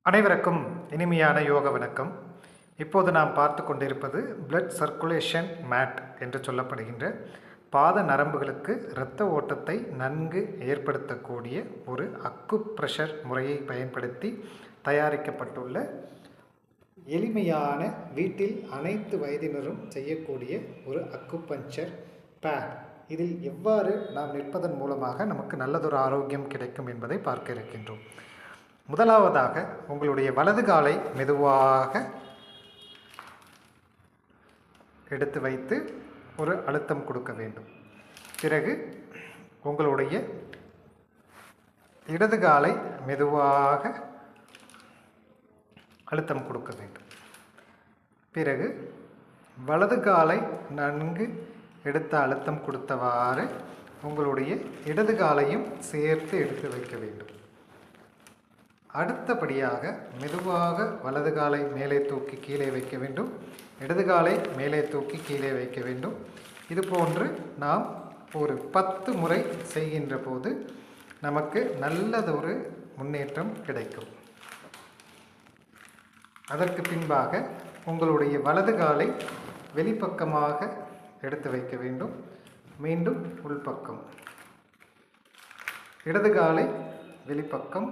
அனைவருக்கும் இனிமையான யோக வணக்கம். இப்போது நாம் பார்த்து கொண்டிருப்பது பிளட் சர்க்குலேஷன் மேட் என்று சொல்லப்படுகின்ற பாத நரம்புகளுக்கு இரத்த ஓட்டத்தை நன்கு ஏற்படுத்தக்கூடிய ஒரு அக்குப்ரெஷர் முறையை பயன்படுத்தி தயாரிக்கப்பட்டுள்ள எளிமையான வீட்டில் அனைத்து வயதினரும் செய்யக்கூடிய ஒரு அக்குபஞ்சர் பேட். இதில் எவ்வாறு நாம் நிற்பதன் மூலமாக நமக்கு நல்லதொரு ஆரோக்கியம் கிடைக்கும் என்பதை பார்க்க இருக்கின்றோம். முதலாவதாக உங்களுடைய வலது காலை மெதுவாக எடுத்து வைத்து ஒரு அழுத்தம் கொடுக்க வேண்டும். பிறகு உங்களுடைய இடது காலை மெதுவாக அழுத்தம் கொடுக்க வேண்டும். பிறகு வலது காலை நன்கு எடுத்த அழுத்தம் கொடுத்தவாறு உங்களுடைய இடது காலையும் சேர்த்து எடுத்து வைக்க வேண்டும். அடுத்தபடியாக மெதுவாக வலது காலை மேலே தூக்கி கீழே வைக்க வேண்டும், இடது காலை மேலே தூக்கி கீழே வைக்க வேண்டும். இதுபோன்று நாம் ஒரு 10 முறை செய்கின்ற போது நமக்கு நல்லதொரு முன்னேற்றம் கிடைக்கும். அதற்கு பின்பாக உங்களுடைய வலது காலை வெளிப்பக்கமாக எடுத்து வைக்க வேண்டும். மீண்டும் உள்பக்கம், இடது காலை வெளிப்பக்கம்,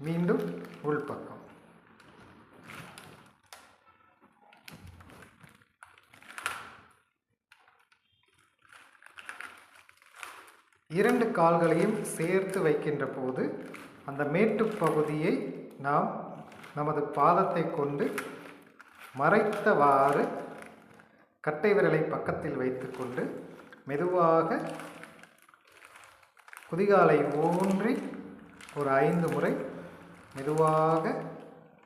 மீண்டும் உள்பக்கம். இரண்டு கால்களையும் சேர்த்து வைக்கின்ற போது அந்த மேட்டு பகுதியை நாம் நமது பாதத்தை கொண்டு மறைத்தவாறு கட்டை விரலை பக்கத்தில் வைத்துக்கொண்டு மெதுவாக குதிகாலை ஊன்றி ஒரு 5 முறை மெதுவாக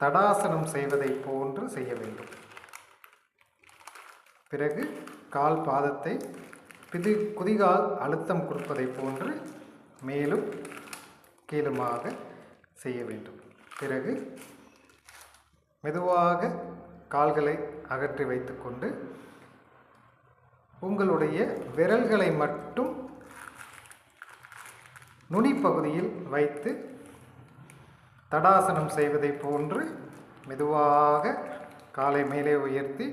தடாசனம் செய்வதை போன்று செய்ய வேண்டும். பிறகு கால் பாதத்தை குதிகால் அழுத்தம் கொடுப்பதை போன்று மேலும் கீழுமாக செய்ய வேண்டும். பிறகு மெதுவாக கால்களை அகற்றி வைத்துக்கொண்டு உங்களுடைய விரல்களை மட்டும் நுனி பகுதியில் வைத்து தடாசனம் செய்வதை போன்று மெதுவாக காலை மேலே உயர்த்தி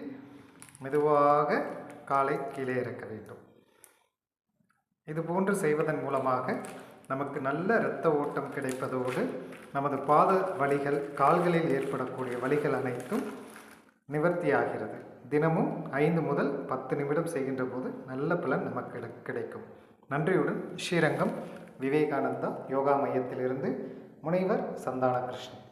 மெதுவாக காலை கீழே இறக்க வேண்டும். இதுபோன்று செய்வதன் மூலமாக நமக்கு நல்ல இரத்த ஓட்டம் கிடைப்பதோடு நமது பாத வலிகள், கால்களில் ஏற்படக்கூடிய வலிகள் அனைத்தும் நிவர்த்தியாகிறது. தினமும் 5 முதல் 10 நிமிடம் செய்கின்ற போது நல்ல பலன் நமக்கு கிடைக்கும். நன்றியுடன் ஸ்ரீரங்கம் விவேகானந்தா யோகா மையத்திலிருந்து முனைவர் சந்தான கிருஷ்ணன்.